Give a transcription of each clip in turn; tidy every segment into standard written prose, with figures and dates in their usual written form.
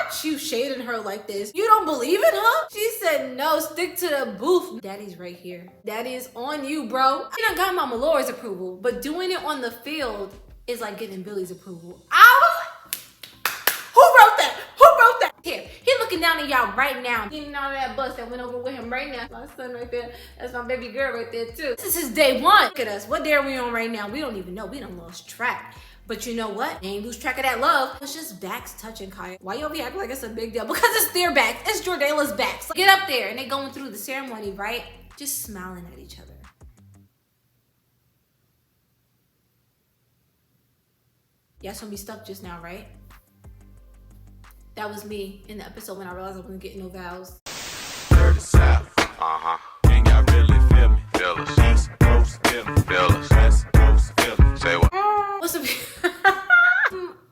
Not you shading her like this. You don't believe in her? She said, no, stick to the booth. Daddy's right here. Daddy is on you, bro. You done got Mama Laura's approval, but doing it on the field is like getting Billy's approval. I was like, who wrote that? Who wrote that? Here, he looking down at y'all right now. Getting out of that bus that went over with him right now. My son right there. That's my baby girl right there too. This is his day one. Look at us. What day are we on right now? We don't even know. We done lost track. But you know what? They ain't lose track of that love. It's just backs touching, Kaya. Why y'all be acting like it's a big deal? Because it's their backs. It's Jordayla's backs. Get up there and they going through the ceremony, right? Just smiling at each other. Y'all saw me stuck just now, right? That was me in the episode when I realized I wasn't getting no vows. Dirty South. Ain't got really feel me. Feel us. East Coast feel me. Feel us. West Coast feel me. Say what? What's up?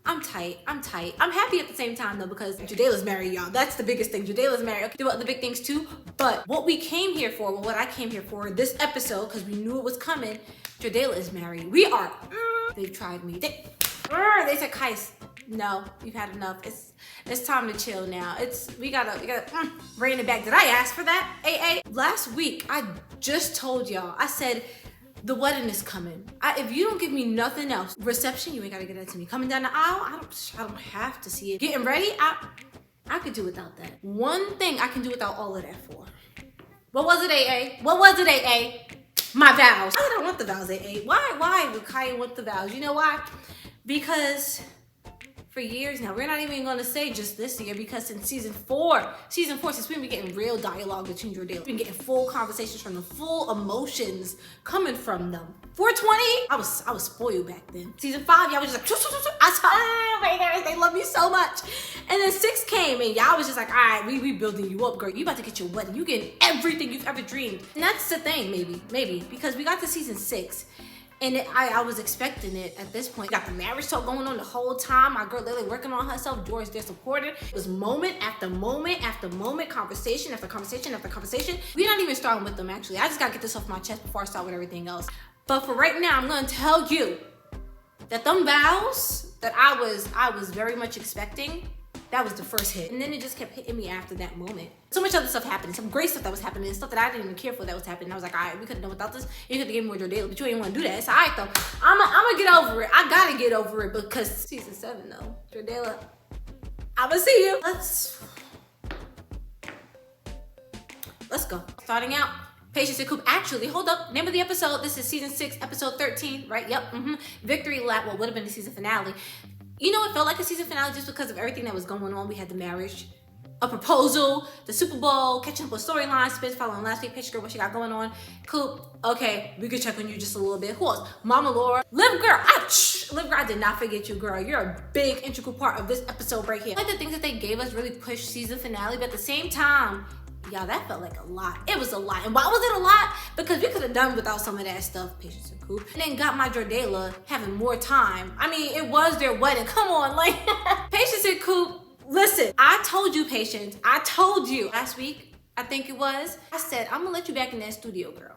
I'm tight. I'm happy at the same time though because Jordayla's married, y'all. That's the biggest thing. Jordayla's married. Okay, do other big things too. But what we came here for, well, what I came here for this episode, because we knew it was coming, Jordayla is married. We are. They've tried me. They said, Kais, no, you've had enough. It's time to chill now. We gotta bring it back. Did I ask for that, AA? Last week, I just told y'all. I said, the wedding is coming. If you don't give me nothing else, reception, you ain't gotta get that to me. Coming down the aisle, I don't have to see it. Getting ready, I could do without that. One thing I can do without all of that for. What was it, AA? What was it, AA? My vows. I don't want the vows, AA. Why would Kaya want the vows? You know why? Because for years now, we're not even gonna say just this year, because since season four, since we've been getting real dialogue between Jordayla, we've been getting full conversations from them, full emotions coming from them. 420, I was spoiled back then. Season 5, y'all was just like, I saw, oh my God, they love me so much. And then 6 came and y'all was just like, all right, we building you up, girl. You about to get your wedding. You getting everything you've ever dreamed. And that's the thing, maybe, because we got to season 6. And I was expecting it at this point. Got the marriage talk going on the whole time. My girl Lily working on herself. George there supported. It was moment after moment after moment, conversation after conversation after conversation. We're not even starting with them actually. I just gotta get this off my chest before I start with everything else. But for right now, I'm gonna tell you that them vows that I was very much expecting, that was the first hit. And then it just kept hitting me after that moment. So much other stuff happening, some great stuff that was happening, stuff that I didn't even care for that was happening. I was like, all right, we could've done without this. You could've given me more Jordayla, but you ain't wanna do that. It's all right though. I'ma get over it. I gotta get over it because season 7 though, Jordayla, I'ma see you. Let's go. Starting out, Patience and Coop. Actually, hold up. Name of the episode. This is season 6, episode 13, right? Yep. Victory lap. Well, would have been the season finale. You know, it felt like a season finale just because of everything that was going on. We had the marriage, a proposal, the Super Bowl, catching up with storylines, Spence following last week, Picture Girl, what she got going on. Coop, okay, we could check on you just a little bit. Who else? Mama Laura. Liv Girl, Liv Girl, I did not forget you, girl. You're a big, integral part of this episode right here. Like the things that they gave us really pushed season finale, but at the same time, y'all, that felt like a lot. It was a lot. And why was it a lot? Because we could have done without some of that stuff, Patience and Coop. And then got my Jordayla having more time. I mean, it was their wedding. Come on, like, Patience and Coop, listen, I told you, Patience, I told you last week, I think it was, I said, I'm gonna let you back in that studio, girl.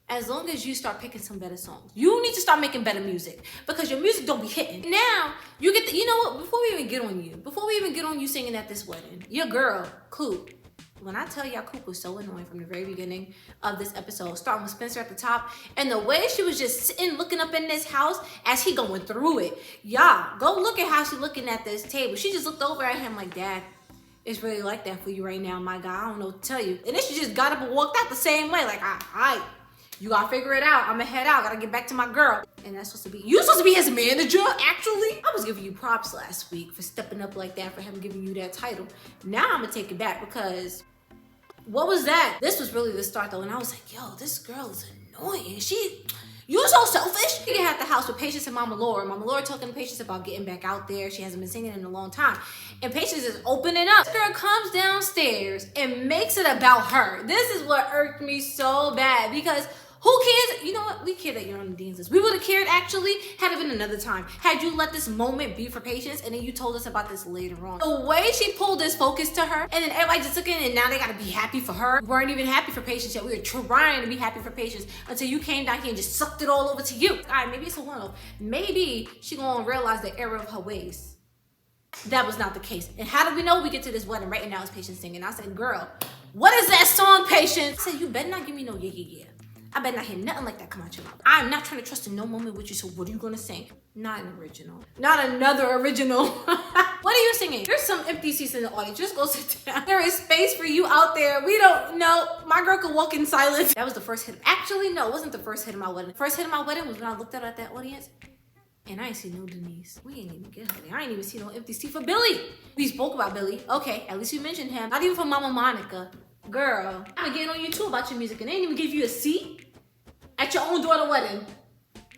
As long as you start picking some better songs. You need to start making better music because your music don't be hitting. Now, you get you know what, before we even get on you singing at this wedding, your girl, Coop, when I tell y'all, Coop was so annoying from the very beginning of this episode, starting with Spencer at the top, and the way she was just sitting, looking up in this house as he going through it. Y'all, go look at how she looking at this table. She just looked over at him like, Dad, it's really like that for you right now, my guy. I don't know what to tell you. And then she just got up and walked out the same way, like, all right, you gotta figure it out. I'm gonna head out, gotta get back to my girl. And that's supposed to be, you're supposed to be his manager, actually. I was giving you props last week for stepping up like that, for him giving you that title. Now I'm gonna take it back because what was that? This was really the start though, and I was like, yo, this girl is annoying. You're so selfish. You get at the house with Patience and Mama Laura. Mama Laura talking to Patience about getting back out there. She hasn't been singing in a long time. And Patience is opening up. This girl comes downstairs and makes it about her. This is what irked me so bad because who cares? You know what? We care that you're on the Dean's list. We would have cared actually had it been another time. Had you let this moment be for Patience and then you told us about this later on. The way she pulled this focus to her and then everybody just took it and now they gotta be happy for her. We weren't even happy for Patience yet. We were trying to be happy for Patience until you came down here and just sucked it all over to you. All right, maybe it's a one-off. Maybe she gonna realize the error of her ways. That was not the case. And how do we know? We get to this wedding right now, it's Patience singing. I said, girl, what is that song, Patience? I said, you better not give me no yeah, yeah, yeah. I better not hear nothing like that come out your mouth. I'm not trying to trust in no moment with you, so what are you gonna sing? Not an original. Not another original. What are you singing? There's some empty seats in the audience. Just go sit down. There is space for you out there. We don't know. My girl could walk in silence. That was the first hit. Actually, no, it wasn't the first hit of my wedding. The first hit of my wedding was when I looked out at that audience and I ain't see no Denise. We ain't even get her there. I ain't even see no empty seat for Billy. We spoke about Billy. Okay, at least we mentioned him. Not even for Mama Monica. Girl, I've been getting on you too about your music and they didn't even give you a seat at your own daughter's wedding.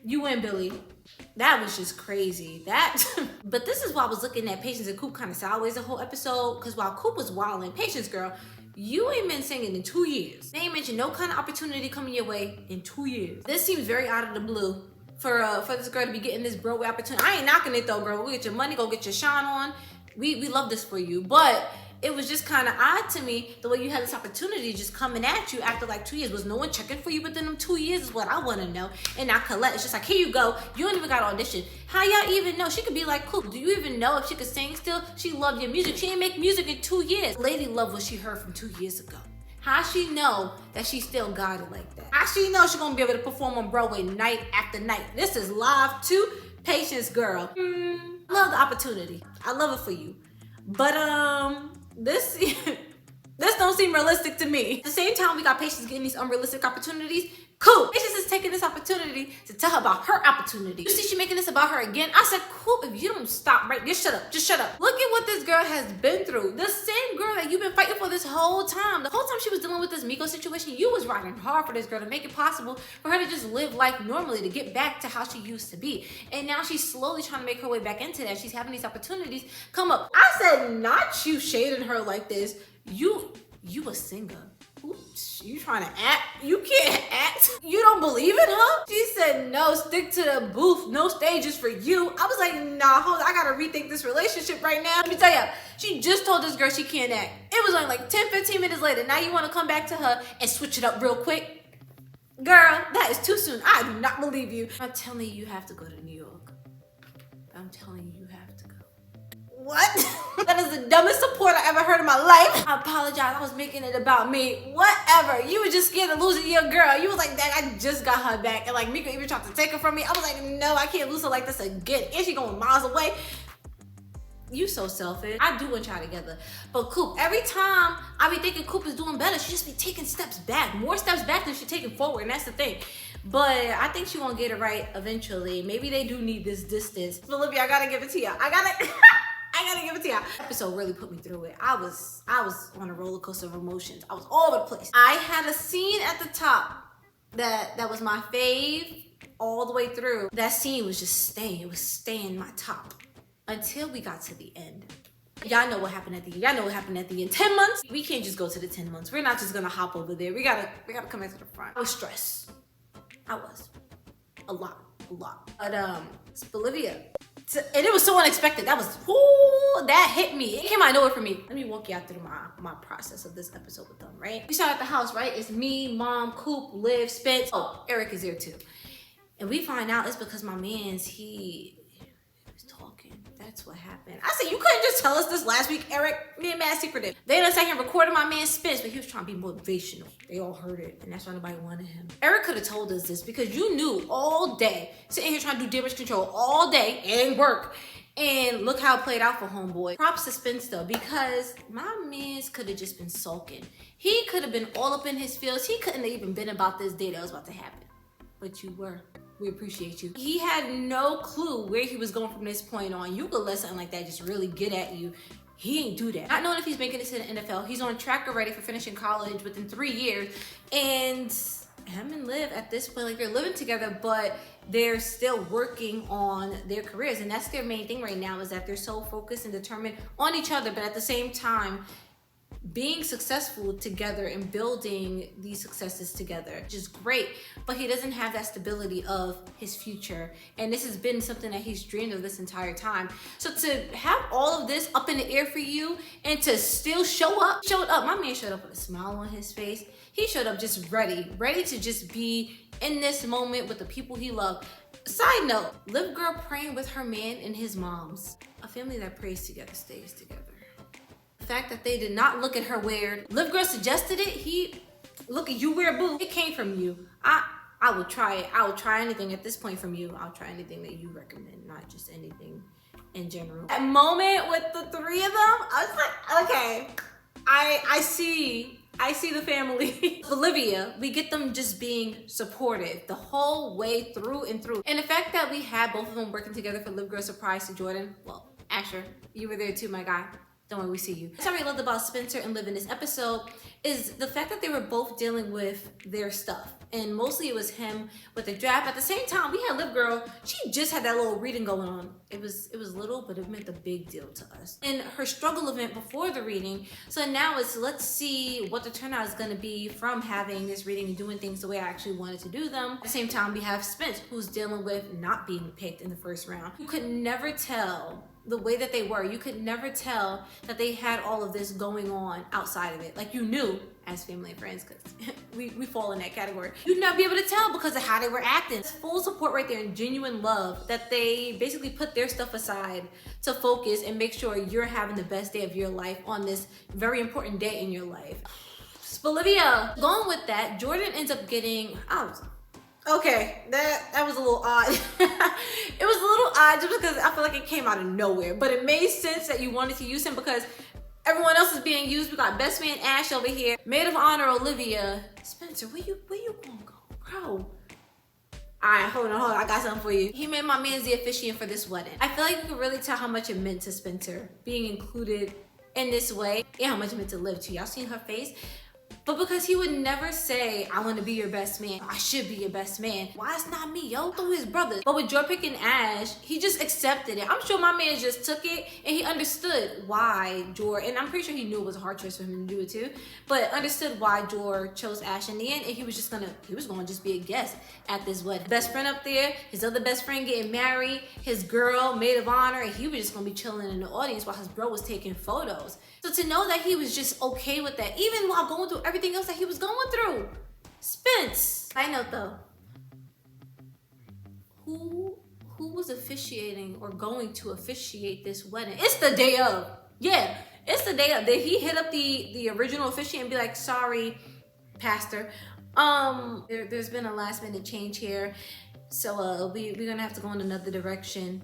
You and Billy. That was just crazy. But this is why I was looking at Patience and Coop kind of sideways the whole episode. Because while Coop was wilding, Patience, girl, you ain't been singing in 2 years. They ain't mentioned no kind of opportunity coming your way in 2 years. This seems very out of the blue for this girl to be getting this Broadway opportunity. I ain't knocking it though, girl. Go get your money, go get your shine on. We love this for you. But it was just kind of odd to me the way you had this opportunity just coming at you after like 2 years. Was no one checking for you within them 2 years is what I want to know. And now Colette, it's just like, here you go. You don't even got to audition. How y'all even know? She could be like, Coop, do you even know if she could sing still? She loved your music. She didn't make music in 2 years. Lady loved what she heard from 2 years ago. How she know that she still got it like that? How she know she gonna be able to perform on Broadway night after night? This is live too. Patience, girl. I love the opportunity. I love it for you. But this don't seem realistic to me. At the same time, we got Patience getting these unrealistic opportunities. Cool. Patience is taking this opportunity to tell her about her opportunity. You see she making this about her again? I said, Coop, if you don't stop right, just shut up. Just shut up. Look at what this girl has been through. The same girl that you've been fighting for this whole time. The whole time she was dealing with this Miko situation, you was riding hard for this girl to make it possible for her to just live life normally, to get back to how she used to be. And now she's slowly trying to make her way back into that. She's having these opportunities come up. I said, not you shading her like this. You a singer. Oops, you trying to act? You can't act. You don't believe in her? She said, no, stick to the booth. No stages for you. I was like, nah, hold on. I gotta rethink this relationship right now. Let me tell you, she just told this girl she can't act. It was only like 10, 15 minutes later. Now you want to come back to her and switch it up real quick? Girl, that is too soon. I do not believe you. I'm telling you, you have to go to New York. I'm telling you, you have to go. What? That is the dumbest support I ever heard in my life. I apologize. I was making it about me. Whatever. You were just scared of losing your girl. You was like, Dad, I just got her back. And like, Miko even tried to take her from me. I was like, no, I can't lose her like this again. And she going miles away. You so selfish. I do want y'all together. But Coop, every time I be thinking Coop is doing better, she just be taking steps back. More steps back than she taking forward. And that's the thing. But I think she won't get it right eventually. Maybe they do need this distance. Spelivia, I gotta give it to you. I gotta give it to you. Episode really put me through it. I was on a roller coaster of emotions. I was all over the place. I had a scene at the top that was my fave all the way through. That scene was just staying. It was staying my top until we got to the end. Y'all know what happened at the end. Y'all know what happened at the end. 10 months. We can't just go to the 10 months. We're not just gonna hop over there. We gotta come back to the front. I was stressed. I was. A lot. But Spelivia. And it was so unexpected. That was, ooh, that hit me. It came out of nowhere for me. Let me walk you out through my process of this episode with them, right? We start at the house, right? It's me, Mom, Coop, Liv, Spence. Oh, Eric is there too. And we find out it's because my man's, he was talking. That's what happened. I said, you couldn't just tell us this last week, Eric. Me and Mad secretive. They done sat here and recorded my man Spence, but he was trying to be motivational. They all heard it, and that's why nobody wanted him. Eric could have told us this because you knew all day, sitting here trying to do damage control all day and work. And look how it played out for homeboy. Props to Spence though, because my man's could have just been sulking. He could have been all up in his feels. He couldn't have even been about this day that was about to happen. But you were. We appreciate you. He had no clue where he was going from this point on. You could let something like that just really get at you. He ain't do that. Not knowing if he's making it to the NFL. He's on track already for finishing college within 3 years. And him and Liv at this point, like they're living together, but they're still working on their careers. And that's their main thing right now, is that they're so focused and determined on each other, but at the same time, being successful together and building these successes together, which is great, but he doesn't have that stability of his future. And this has been something that he's dreamed of this entire time. So to have all of this up in the air for you and to still showed up. My man showed up with a smile on his face. He showed up just ready to just be in this moment with the people he loved. Side note, Liv girl praying with her man and his moms. A family that prays together stays together. The fact that they did not look at her weird. Liv girl suggested it. Look at you weird, boo. It came from you. I would try it. I would try anything at this point from you. I'll try anything that you recommend, not just anything in general. That moment with the three of them, I was like, okay, I see the family. Spelivia, we get them just being supportive the whole way through and through. And the fact that we had both of them working together for Liv Girl's surprise to Jordan, well, Asher, you were there too, my guy. Don't worry, we see you. What I really loved about Spencer and Liv in this episode is the fact that they were both dealing with their stuff. And mostly it was him with the draft. At the same time, we had Liv Girl, she just had that little reading going on. It was little, but it meant a big deal to us. And her struggle event before the reading. So now it's, let's see what the turnout is gonna be from having this reading and doing things the way I actually wanted to do them. At the same time, we have Spence, who's dealing with not being picked in the first round. You could never tell the way that they were. You could never tell that they had all of this going on outside of it. Like, you knew as family and friends, because we fall in that category. You'd not be able to tell because of how they were acting. It's full support right there and genuine love that they basically put their stuff aside to focus and make sure you're having the best day of your life on this very important day in your life. Spelivia, going with that, Jordan ends up getting, okay, that was a little odd. It was a little odd just because I feel like it came out of nowhere, but it made sense that you wanted to use him because everyone else is being used. We got best man Ash over here, maid of honor Olivia. Spencer, where you gonna go, bro? All right, hold on, I got something for you. He made my man's the officiant for this wedding. I feel like you could really tell how much it meant to Spencer being included in this way and how much it meant to Liv too. Y'all seen her face? But because he would never say, I want to be your best man. I should be your best man. Why it's not me, yo? Through his brothers. But with Jor picking Ash, he just accepted it. I'm sure my man just took it and he understood why Jor, and I'm pretty sure he knew it was a hard choice for him to do it too, but understood why Jor chose Ash in the end, and he was gonna just be a guest at this wedding. Best friend up there, his other best friend getting married, his girl, maid of honor, and he was just gonna be chilling in the audience while his bro was taking photos. So to know that he was just okay with that, even while going through everything else that he was going through. Spence. Side note though, who was officiating or going to officiate this wedding? It's the day of. Yeah, it's the day of. Did he hit up the original officiant and be like, sorry, pastor, there's been a last minute change here, so we're gonna have to go in another direction.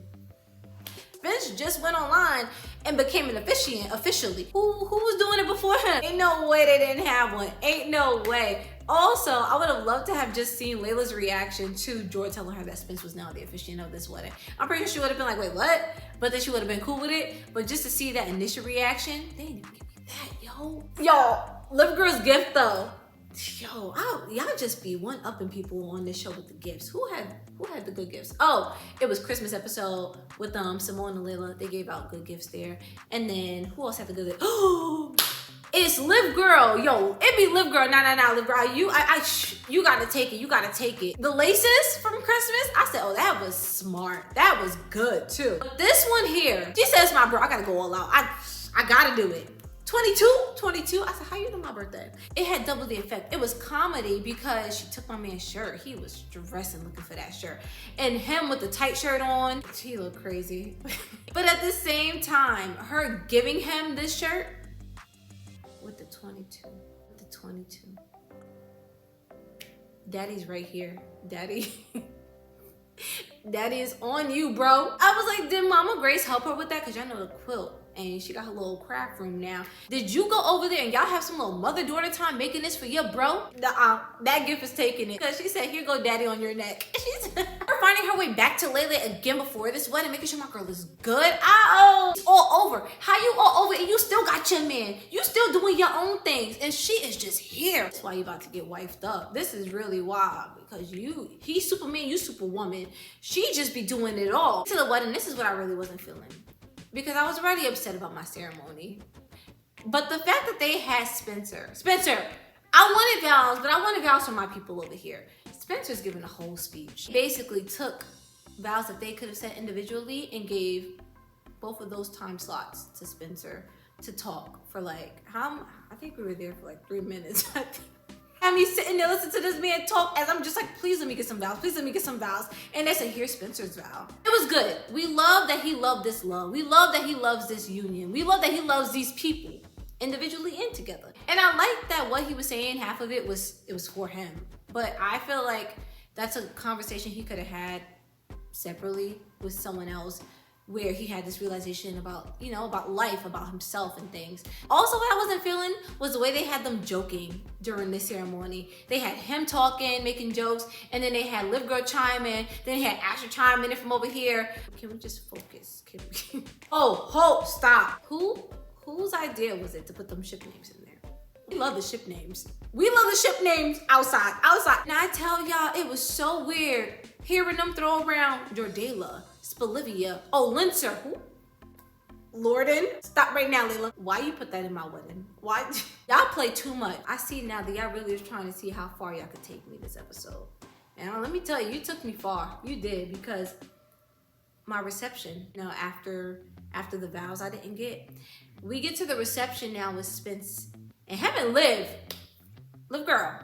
Vince just went online and became an officiant officially. Who was doing it before him? Ain't no way they didn't have one. Ain't no way. Also, I would have loved to have just seen Layla's reaction to Jord telling her that Spence was now the officiant of this wedding. I'm pretty sure she would have been like, wait, what? But then she would have been cool with it. But just to see that initial reaction, they didn't even give me that, yo. Yo, Liv Girl's gift though. Yo, y'all just be one-upping people on this show with the gifts. Who had the good gifts? Oh, it was Christmas episode with Simone and Layla. They gave out good gifts there. And then who else had the good gifts? Oh, it's Liv Girl. Yo, it be Liv Girl. Nah, Liv Girl. You gotta take it. You gotta take it. The laces from Christmas, I said, oh, that was smart. That was good too. But this one here, she says, my bro, I gotta go all out. I gotta do it. 22. I said, how you know my birthday? It had double the effect. It was comedy because she took my man's shirt. He was dressing looking for that shirt. And him with the tight shirt on, he looked crazy. But at the same time, her giving him this shirt with the 22. Daddy's right here. Daddy is on you, bro. I was like, did Mama Grace help her with that? Because y'all know the quilt. And she got her little craft room now. Did you go over there and y'all have some little mother-daughter time making this for your bro? Nuh-uh. That gift is taking it. Because she said, here go daddy on your neck. She's finding her way back to Layla again before this wedding, making sure my girl is good. It's all over. How you all over and you still got your man? You still doing your own things. And she is just here. That's why you about to get wifed up. This is really wild. Because he's Superman, you Superwoman. She just be doing it all. To the wedding, this is what I really wasn't feeling. Because I was already upset about my ceremony. But the fact that they had Spencer, I wanted vows, but I wanted vows from my people over here. Spencer's giving a whole speech. Basically took vows that they could have said individually and gave both of those time slots to Spencer to talk for like, I think we were there for like 3 minutes. I'm sitting there listening to this man talk as I'm just like, please let me get some vows. Please let me get some vows. And they said, here's Spencer's vow. It was good. We love that he loved this love. We love that he loves this union. We love that he loves these people individually and together. And I like that what he was saying, half of it was for him. But I feel like that's a conversation he could have had separately with someone else, where he had this realization about, you know, about life, about himself and things. Also, what I wasn't feeling was the way they had them joking during the ceremony. They had him talking, making jokes, and then they had Liv Girl chime in, then they had Asher chime in from over here. Can we just focus? Can we? Oh, stop. Whose idea was it to put them ship names in there? We love the ship names. We love the ship names outside. And I tell y'all, it was so weird hearing them throw around Jordayla, Spelivia, Lincer, who? Lorden? Stop right now, Layla. Why you put that in my wedding? Why? Y'all play too much. I see now that y'all really was trying to see how far y'all could take me this episode. And let me tell you, you took me far. You did, because my reception, you know, after the vows I didn't get. We get to the reception now with Spence and him and Liv girl.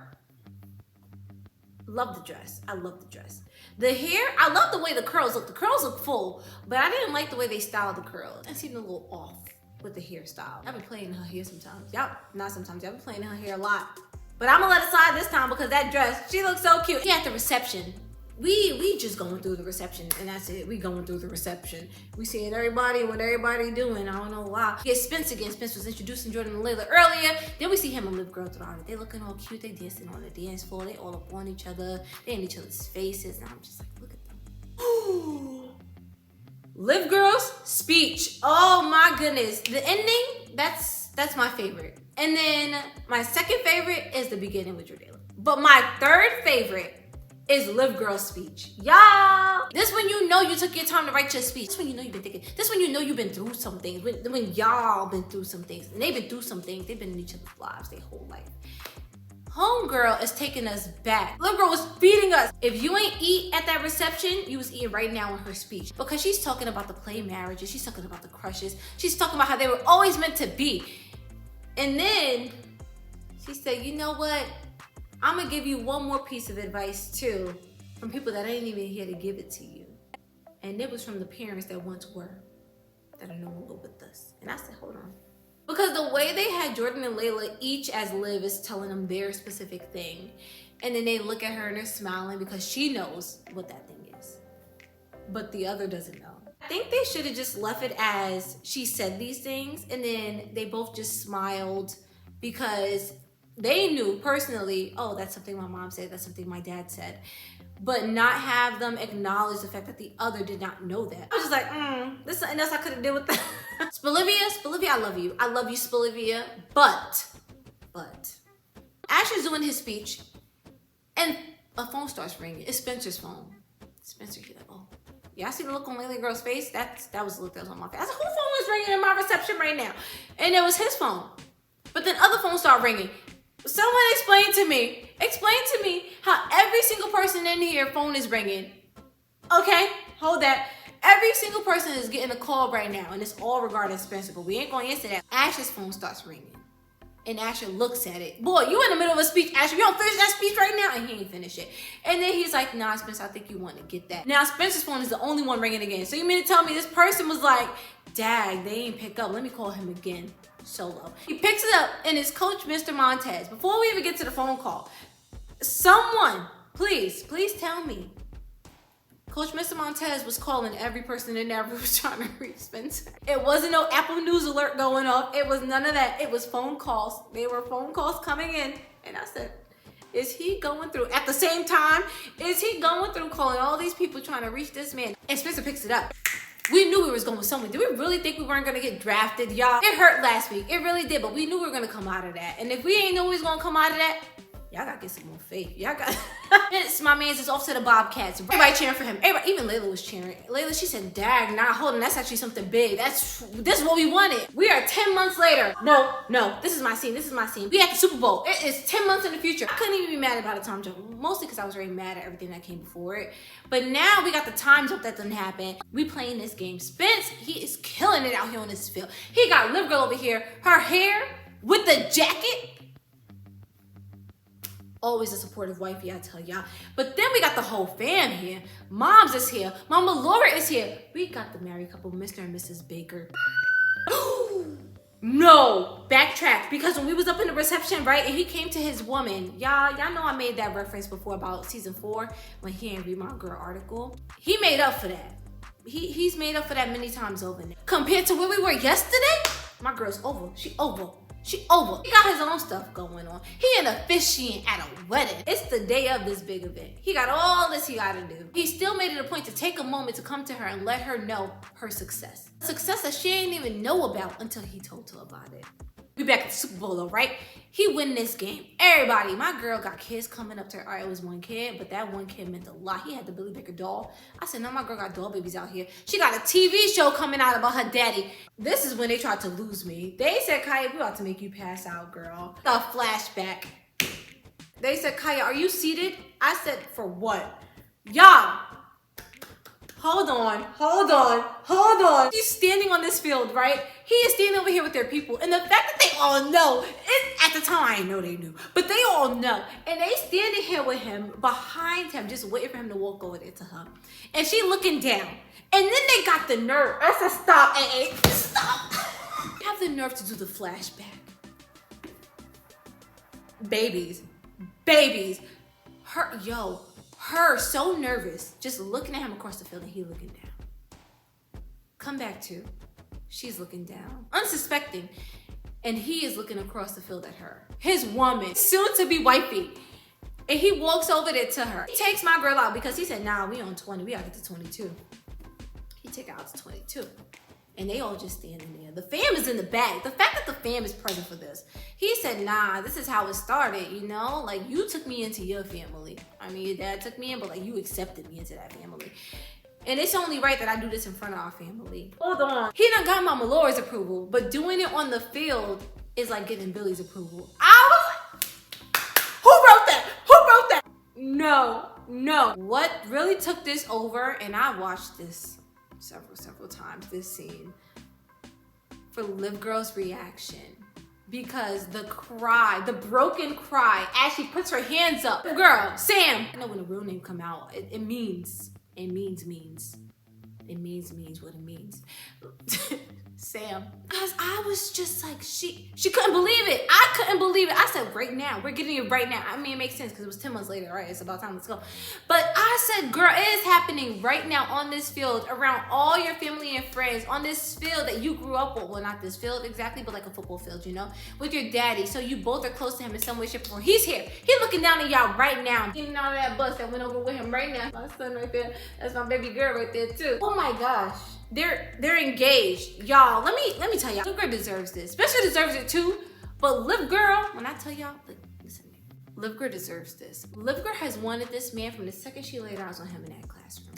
Love the dress. I love the dress. The hair, I love the way the curls look. The curls look full, but I didn't like the way they styled the curls. It seemed a little off with the hairstyle. I've been playing her hair sometimes. Not sometimes. I've been playing her hair a lot. But I'm gonna let it slide this time because that dress, she looks so cute. Yeah, at the reception. We just going through the reception, and that's it. We going through the reception. We seeing everybody, what everybody doing. I don't know why. Yeah, Spence again. Spence was introducing Jordan and Layla earlier. Then we see him and Liv Girl throughout it. They looking all cute. They dancing on the dance floor. They all up on each other. They in each other's faces. And I'm just like, look at them. Liv Girl's speech. Oh my goodness. The ending, that's my favorite. And then my second favorite is the beginning with Jordayla. But my third favorite is Liv Girl's speech. Y'all, this when you know you took your time to write your speech. This when you know you've been thinking. This when you know you've been through some things. When y'all been through some things. And they've been through some things. They've been in each other's lives their whole life. Homegirl is taking us back. Liv Girl was feeding us. If you ain't eat at that reception, you was eating right now in her speech. Because she's talking about the play marriages. She's talking about the crushes. She's talking about how they were always meant to be. And then she said, you know what? I'm gonna give you one more piece of advice too, from people that ain't even here to give it to you. And it was from the parents that once were, that are no longer with us. And I said, hold on. Because the way they had Jordan and Layla, each as Liv is telling them their specific thing. And then they look at her and they're smiling because she knows what that thing is. But the other doesn't know. I think they should have just left it as she said these things and then they both just smiled because they knew personally, oh, that's something my mom said, that's something my dad said. But not have them acknowledge the fact that the other did not know that. I was just like, there's something else I could have did with that. Spelivia, I love you. I love you, Spelivia. But, Asher's doing his speech and a phone starts ringing. It's Spencer's phone. Spencer, he's like, oh. Yeah, I see the look on Layla Girl's face. That was the look that was on my face. I said, whose phone is ringing in my reception right now? And it was his phone. But then other phones start ringing. Someone explain to me how every single person in here phone is ringing. Okay, hold that. Every single person is getting a call right now, and it's all regarding Spencer, but we ain't gonna answer that. Asher's phone starts ringing, and Asher looks at it. Boy, you in the middle of a speech, Asher. You don't finish that speech right now, and he ain't finished it. And then he's like, nah, Spencer, I think you want to get that. Now, Spencer's phone is the only one ringing again. So you mean to tell me this person was like, dag, they ain't pick up. Let me call him again. Solo. He picks it up and it's Coach Mr. Montez. Before we even get to the phone call, someone, please tell me, Coach Mr. Montez was calling every person in there who was trying to reach Spencer. It wasn't no Apple News alert going off. It was none of that. It was phone calls. They were phone calls coming in. And I said, is he going through, at the same time, is he going through calling all these people trying to reach this man? And Spencer picks it up. We knew we was going somewhere. Did we really think we weren't gonna get drafted, y'all? It hurt last week. It really did, but we knew we were gonna come out of that. And if we ain't know we was gonna come out of that, y'all gotta get some more faith. Y'all got it's my man's is off to the Bobcats. Everybody cheering for him. Everybody, even Layla was cheering. Layla, she said, dag, nah, hold on, that's actually something big. This is what we wanted. We are 10 months later. No, this is my scene. We at the Super Bowl. It is 10 months in the future. I couldn't even be mad about the time jump, mostly because I was very mad at everything that came before it. But now we got the time jump that didn't happen. We playing this game. Spence, he is killing it out here on this field. He got Liv Girl over here, her hair with the jacket. Always a supportive wifey, I tell y'all. But then we got the whole fam here. Moms is here. Mama Laura is here. We got the married couple, Mr. and Mrs. Baker. No, backtrack, because when we was up in the reception, right, and he came to his woman, y'all know I made that reference before about season 4 when he didn't read my girl article. He made up for that. He's made up for that many times over now. Compared to where we were yesterday, my girl's over. She over. He got his own stuff going on. He an officiant at a wedding. It's the day of this big event. He got all this he gotta do. He still made it a point to take a moment to come to her and let her know her success. Success that she ain't even know about until he told her about it. We back at the Super Bowl though, right? He win this game. Everybody, my girl got kids coming up to her. All right, it was one kid, but that one kid meant a lot. He had the Billy Baker doll. I said, no, my girl got doll babies out here. She got a TV show coming out about her daddy. This is when they tried to lose me. They said, Kaya, we about to make you pass out, girl. The flashback. They said, Kaya, are you seated? I said, for what? Y'all. Hold on. She's standing on this field, right? He is standing over here with their people. And the fact that they all know, at the time I didn't know they knew, but they all know. And they standing here with him, behind him, just waiting for him to walk over there to her. And she looking down. And then they got the nerve. I said, stop, stop. Have the nerve to do the flashback. Babies. Her so nervous, just looking at him across the field and he looking down. Come back to, she's looking down, unsuspecting, and he is looking across the field at her. His woman, soon to be wifey. And he walks over there to her. He takes my girl out because he said, nah, we on 20, we gotta get to 22. He take her out to 22. And they all just standing there. The fam is in the back. The fact that the fam is present for this. He said, nah, this is how it started, you know? Like, you took me into your family. I mean, your dad took me in, but like, you accepted me into that family. And it's only right that I do this in front of our family. Hold on. He done got Mama Laura's approval, but doing it on the field is like getting Billy's approval. I was like, who wrote that? No. What really took this over, and I watched this several times, this scene, for Liv Girl's reaction, because the broken cry as she puts her hands up. Girl, Sam. I know when a real name come out, it means what it means. Sam. Because I was just like, she couldn't believe it. I couldn't believe it. I said, right now. We're getting it right now. I mean, it makes sense because it was 10 months later, right? It's about time, let's go. But I said, girl, it is happening right now on this field, around all your family and friends, on this field that you grew up with. Well, not this field exactly, but like a football field, you know? With your daddy. So you both are close to him in some way, shape, or form. He's here. He's looking down at y'all right now. Getting out of that bus that went over with him right now. My son right there. That's my baby girl right there too. Oh my gosh. They're engaged. Y'all, let me tell y'all, Liv Girl deserves this. Especially deserves it too. But Liv Girl, when I tell y'all, listen, Liv Girl deserves this. Liv Girl has wanted this man from the second she laid eyes on him in that classroom.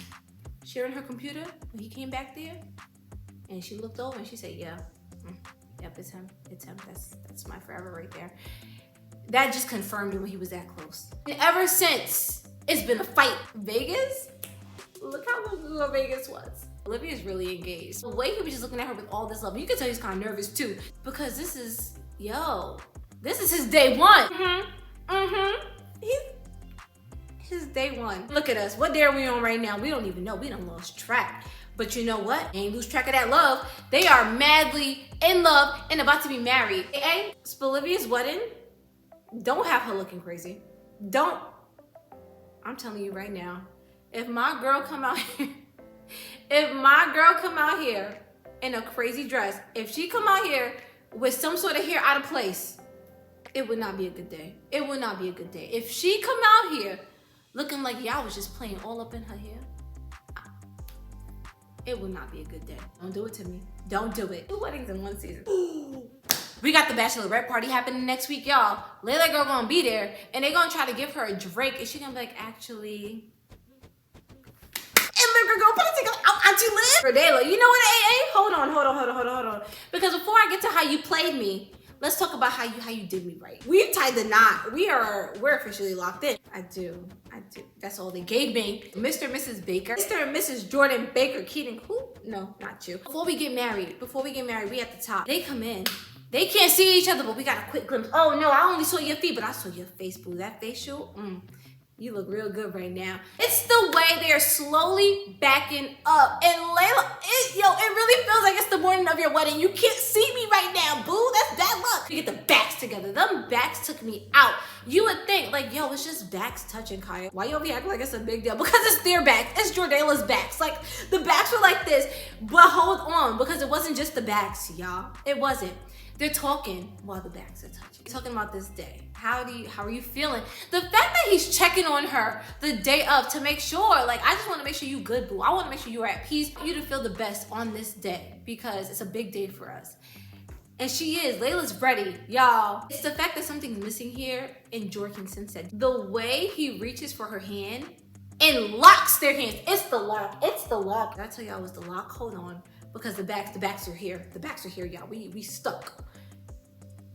Sharing her computer, when he came back there, and she looked over and she said, yeah, yep, it's him. That's my forever right there. That just confirmed it when he was that close. And ever since, it's been a fight. Vegas? Look how good Vegas was. Olivia's really engaged. The way he was just looking at her with all this love, you can tell he's kind of nervous too, because this is his day one. His day one. Look at us. What day are we on right now? We don't even know. We done lost track. But you know what? They ain't lose track of that love. They are madly in love and about to be married. Hey, Spelivia's wedding, don't have her looking crazy. Don't. I'm telling you right now, if my girl come out here, in a crazy dress, if she come out here with some sort of hair out of place, it would not be a good day. It would not be a good day. If she come out here looking like y'all was just playing all up in her hair, it would not be a good day. Don't do it to me. Don't do it. 2 weddings in 1 season. We got the bachelorette party happening next week, y'all. Layla girl gonna be there, and they gonna try to give her a drink, and she gonna be like, actually... Go put it together. Auntie Liv. Jordayla, you know what, AA? Hold on. Because before I get to how you played me, let's talk about how you did me right. We've tied the knot. We're officially locked in. I do. That's all they gave me. Mr. and Mrs. Baker. Mr. and Mrs. Jordan Baker Keating. Who? No, not you. Before we get married, we at the top. They come in They can't see each other, but we got a quick glimpse. Oh no, I only saw your feet, but I saw your face, boo. That facial, you look real good right now. It's the way they're slowly backing up. And Layla, it really feels like it's the morning of your wedding. You can't see me right now, boo. That's bad luck. You get the backs together. Them backs took me out. You would think, like, yo, it's just backs touching, Kaya. Why you over here acting like it's a big deal? Because it's their backs. It's Jordayla's backs. Like, the backs were like this. But hold on, because it wasn't just the backs, y'all. It wasn't. They're talking while the backs are touching. Talking about this day. How are you feeling? The fact that he's checking on her the day of to make sure, like, I just want to make sure you good, boo. I want to make sure you are at peace. You to feel the best on this day because it's a big day for us. And she is. Layla's ready, y'all. It's the fact that something's missing here, and Jorkinson said. The way he reaches for her hand and locks their hands. It's the lock. It's the lock. Did I tell y'all it was the lock? Hold on. Because the backs are here. The backs are here, y'all. We stuck.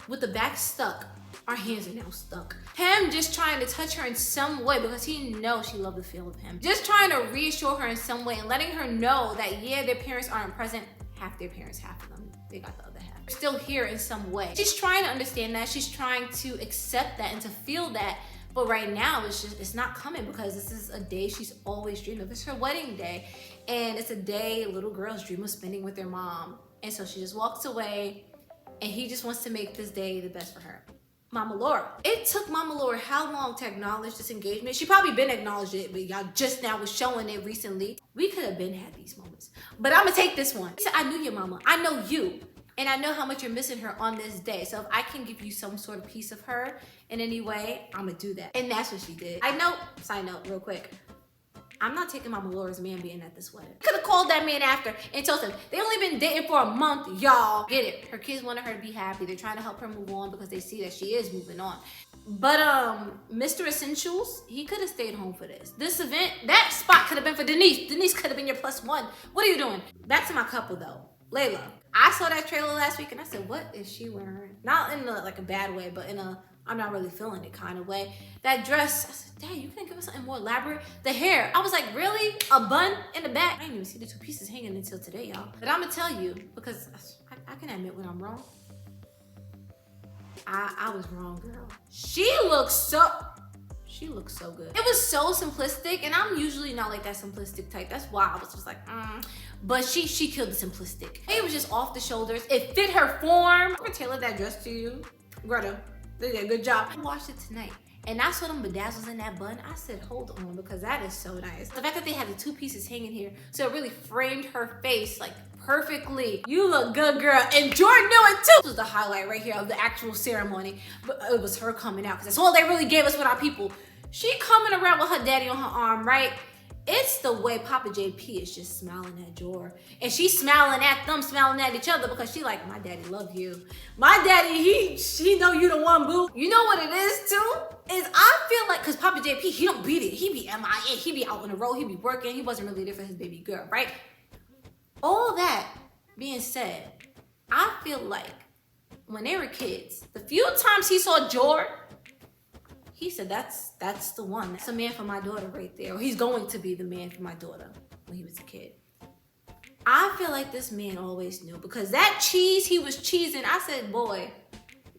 With the back stuck, our hands are now stuck. Him just trying to touch her in some way because he knows she loved the feel of him. Just trying to reassure her in some way and letting her know that, yeah, their parents aren't present. Half their parents, half of them, they got the other half. They're still here in some way. She's trying to understand that. She's trying to accept that and to feel that. But right now, it's not coming because this is a day she's always dreamed of. It's her wedding day. And it's a day little girls dream of spending with their mom. And so she just walks away and he just wants to make this day the best for her. Mama Laura. It took Mama Laura how long to acknowledge this engagement? She probably been acknowledged it, but y'all just now was showing it recently. We could have been had these moments. But I'm gonna take this one. She said, I knew your mama. I know you. And I know how much you're missing her on this day. So if I can give you some sort of piece of her in any way, I'm gonna do that. And that's what she did. I know, side note real quick. I'm not taking Mama Laura's man being at this wedding. Could have called that man after and told him, they only been dating for a month, y'all. Get it. Her kids wanted her to be happy. They're trying to help her move on because they see that she is moving on. But Mr. Essentials, he could have stayed home for this. This event, that spot could have been for Denise. Denise could have been your +1. What are you doing? Back to my couple though. Layla. I saw that trailer last week and I said, what is she wearing? Not in like a bad way, but in a I'm not really feeling it kind of way. That dress, I said, dang, you couldn't give us something more elaborate? The hair, I was like, really? A bun in the back? I didn't even see the 2 pieces hanging until today, y'all. But I'm gonna tell you, because I can admit when I'm wrong. I was wrong, girl. She looks so good. It was so simplistic, and I'm usually not like that simplistic type. That's why I was just like, But she killed the simplistic. It was just off the shoulders. It fit her form. I'm gonna tailor that dress to you, Greta. They did a good job. I watched it tonight and I saw them bedazzles in that bun. I said, hold on, because that is so nice. The fact that they had the 2 pieces hanging here, so it really framed her face like perfectly. You look good, girl. And Jordan knew it too. This was the highlight right here of the actual ceremony. But it was her coming out because that's all they really gave us with our people. She coming around with her daddy on her arm, right? It's the way Papa JP is just smiling at Jor. And she's smiling at them, smiling at each other because she like, my daddy love you. My daddy, he know you the one, boo. You know what it is too? Is I feel like, cause Papa JP, he don't beat it. He be MIA, he be out on the road, he be working. He wasn't really there for his baby girl, right? All that being said, I feel like when they were kids, the few times he saw Jor, he said, that's the one. That's the man for my daughter right there. Or he's going to be the man for my daughter when he was a kid. I feel like this man always knew because that cheese he was cheesing, I said, boy,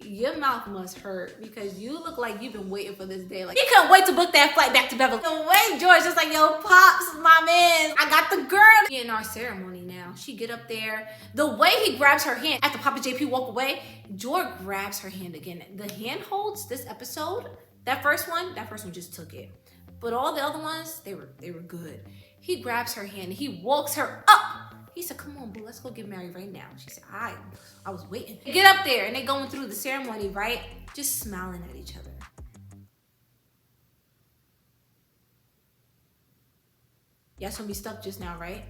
your mouth must hurt because you look like you've been waiting for this day. Like, he couldn't wait to book that flight back to Beverly. The way George just like, yo, Pops, my man, I got the girl. In our ceremony now, she get up there. The way he grabs her hand after Papa JP walk away, George grabs her hand again. The hand holds this episode, that first one just took it. But all the other ones, they were good. He grabs her hand, he walks her up. He said, come on, boo, let's go get married right now. She said, I was waiting. They get up there and they going through the ceremony, right? Just smiling at each other. Y'all saw me stuck just now, right?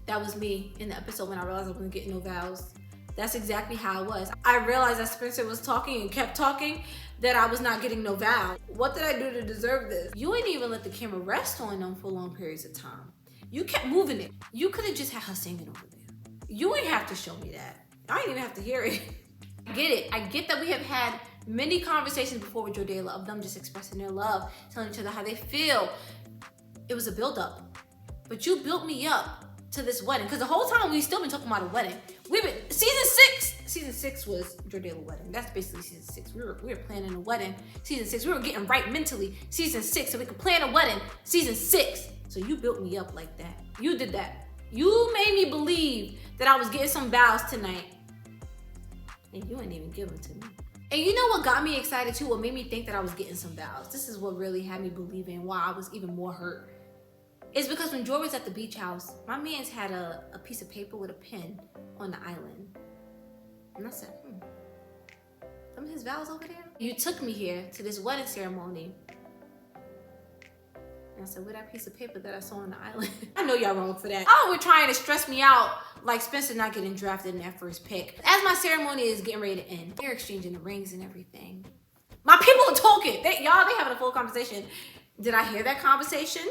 That was me in the episode when I realized I wasn't getting no vows. That's exactly how it was. I realized that Spencer was talking and kept talking that I was not getting no vows. What did I do to deserve this? You ain't even let the camera rest on them for long periods of time. You kept moving it. You could have just had her singing over there. You ain't have to show me that. I ain't even have to hear it. I get it. I get that we have had many conversations before with Jordayla of them just expressing their love, telling each other how they feel. It was a build-up. But you built me up to this wedding. Because the whole time we've still been talking about a wedding. We've been, season 6, season 6 was Jordayla wedding. That's basically season 6. We were planning a wedding. Season 6, we were getting right mentally. Season 6, so we could plan a wedding. Season 6. So you built me up like that. You did that. You made me believe that I was getting some vows tonight. And you ain't even give them to me. And you know what got me excited too? What made me think that I was getting some vows? This is what really had me believing why I was even more hurt. It's because when Joy was at the beach house, my man's had a piece of paper with a pen on the island. And I said, some of his vows over there? You took me here to this wedding ceremony. And I said, where that piece of paper that I saw on the island? I know y'all wrong for that. Oh, we're trying to stress me out like Spencer not getting drafted in that first pick. As my ceremony is getting ready to end, they're exchanging the rings and everything. My people are talking. They having a full conversation. Did I hear that conversation?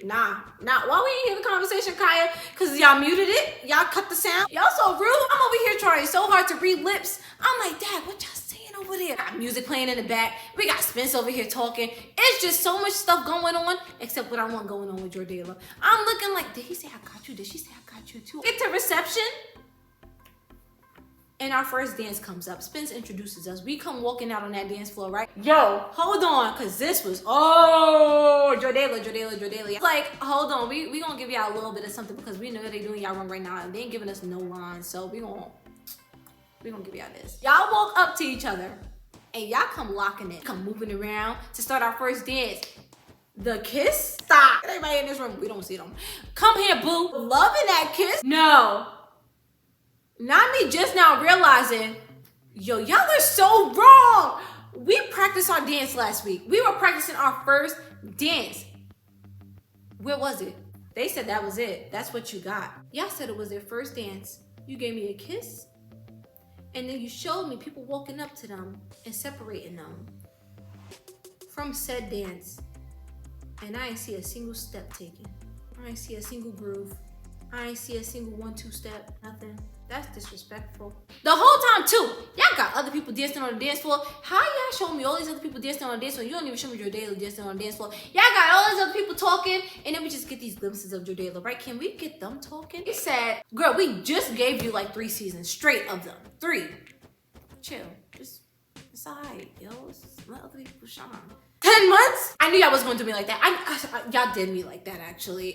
Nah. Why we ain't hear the conversation, Kaya? Because y'all muted it? Y'all cut the sound? Y'all so rude. I'm over here trying so hard to read lips. I'm like, Dad, what y'all saying over there? Got music playing in the back. We got Spence over here talking. It's just so much stuff going on, except what I want going on with Jordayla. I'm looking like, did he say I got you? Did she say I got you too? Get to reception. And our first dance comes up. Spence introduces us. We come walking out on that dance floor, right? Yo, hold on, because this was, Jordayla. Like, hold on, we gonna give y'all a little bit of something because we know they doing y'all wrong right now and they ain't giving us no lines. So we gonna give y'all this. Y'all walk up to each other and y'all come locking it. Come moving around to start our first dance. The kiss? Stop. Everybody in this room, we don't see them. Come here, boo. Loving that kiss? No. Not me just now realizing, yo, y'all are so wrong. We practiced our dance last week. We were practicing our first dance. Where was it? They said that was it. That's what you got. Y'all said it was their first dance. You gave me a kiss. And then you showed me people walking up to them and separating them from said dance. And I ain't see a single step taken. I ain't see a single groove. I ain't see a single 1-2 step, nothing. That's disrespectful. The whole time too, y'all got other people dancing on the dance floor. How y'all showing me all these other people dancing on the dance floor? You don't even show me Jordayla dancing on the dance floor. Y'all got all these other people talking, and then we just get these glimpses of Jordayla, right? Can we get them talking? He said, girl, we just gave you like 3 seasons straight of them. 3. Chill. Just, it's all right, yo. Just let other people shine. 10 months? I knew y'all was going to do me like that. Y'all did me like that, actually.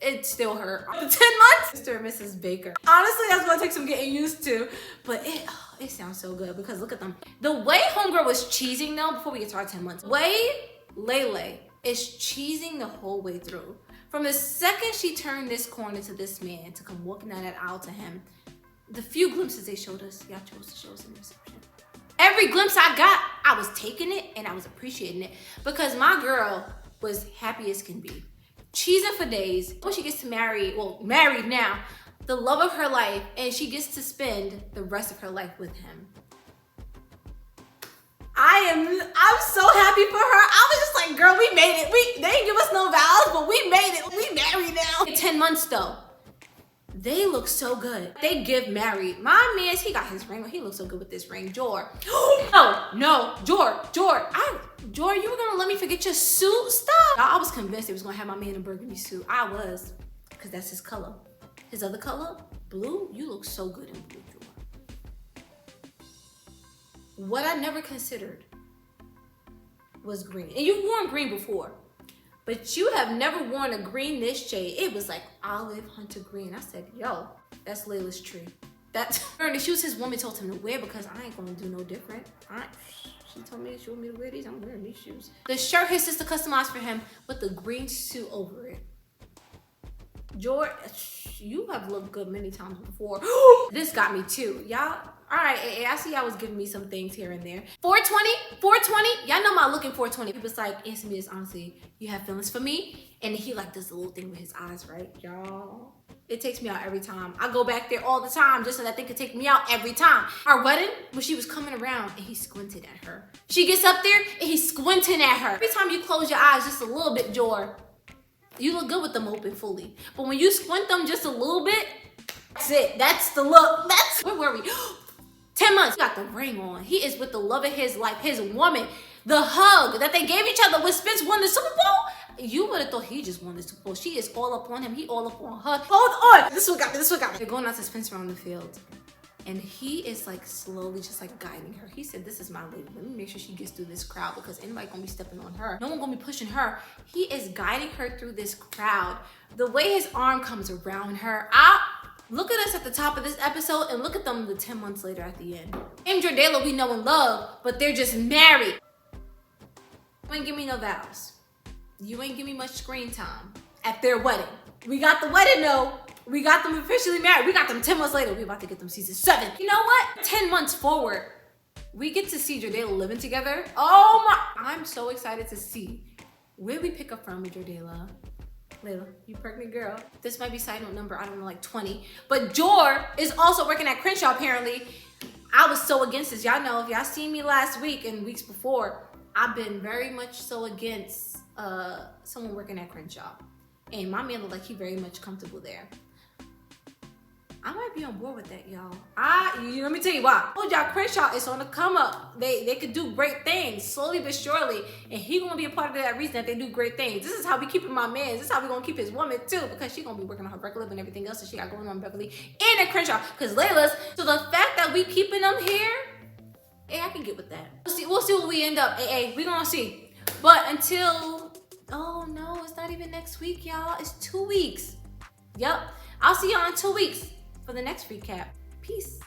It still hurt. 10 months? Mr. and Mrs. Baker. Honestly, that's going to take some getting used to. But it sounds so good because look at them. The way homegirl was cheesing though, before we get to our 10 months, way Yalllll is cheesing the whole way through. From the second she turned this corner to this man to come walking down that aisle to him, the few glimpses they showed us, y'all chose to show us in the reception. Every glimpse I got, I was taking it and I was appreciating it because my girl was happy as can be. Cheesing for days. When she gets to married now, the love of her life, and she gets to spend the rest of her life with him. I'm so happy for her. I was just like, girl, we made it. They didn't give us no vows, but we made it. We married now. 10 months though. They look so good. They give married. My man, he got his ring. He looks so good with this ring. Jor. No. Jor, you were gonna let me forget your suit? Stop. I was convinced they was gonna have my man in a burgundy suit. I was, because that's his color. His other color, blue, you look so good in blue, Jor. What I never considered was green. And you've worn green before. But you have never worn a green this shade. It was like olive hunter green. I said, yo, that's Layla's tree. That's her. The shoes his woman told him to wear because I ain't gonna do no different. She told me she want me to wear these. I'm wearing these shoes. The shirt his sister customized for him with the green suit over it. George, you have looked good many times before. This got me too. Y'all, all right, I see y'all was giving me some things here and there. 420, y'all know my look in 420. People's like, answer me this honestly. You have feelings for me? And he like does a little thing with his eyes, right? Y'all, it takes me out every time. I go back there all the time just so that thing could take me out every time. Our wedding, when she was coming around and he squinted at her. She gets up there and he's squinting at her. Every time you close your eyes just a little bit, Jor, you look good with them open fully. But when you squint them just a little bit, that's it. That's the look. Where were we? 10 months. He got the ring on. He is with the love of his life, his woman. The hug that they gave each other when Spence won the Super Bowl. You would have thought he just won the Super Bowl. She is all up on him. He all up on her. Hold on. This one got me. They're going out to Spencer on the field. And he is like slowly just like guiding her. He said, this is my lady. Let me make sure she gets through this crowd because anybody gonna be stepping on her. No one gonna be pushing her. He is guiding her through this crowd. The way his arm comes around her. Look at us at the top of this episode and look at them the 10 months later at the end. And Jordayla we know and love, but they're just married. You ain't give me no vows. You ain't give me much screen time at their wedding. We got the wedding though. We got them officially married. We got them 10 months later. We about to get them season 7. You know what? 10 months forward, we get to see Jordayla living together. Oh my, I'm so excited to see where we pick up from with Jordayla. Layla, you pregnant girl. This might be side note number, I don't know, like 20. But Jor is also working at Crenshaw apparently. I was so against this. Y'all know, if y'all seen me last week and weeks before, I've been very much so against someone working at Crenshaw. And my man looked like he very much comfortable there. I might be on board with that, y'all. Let me tell you why. I told y'all Crenshaw is on the come up. They could do great things, slowly but surely. And he gonna be a part of that reason that they do great things. This is how we keeping my man. This is how we gonna keep his woman too, because she gonna be working on her Beverly and everything else that she got going on in Beverly and at Crenshaw. Because Layla's, so the fact that we keeping them here, hey, I can get with that. We'll see what we end up. Hey, we gonna see. But until, oh no, it's not even next week, y'all. It's 2 weeks. Yep. I'll see y'all in 2 weeks for the next recap. Peace.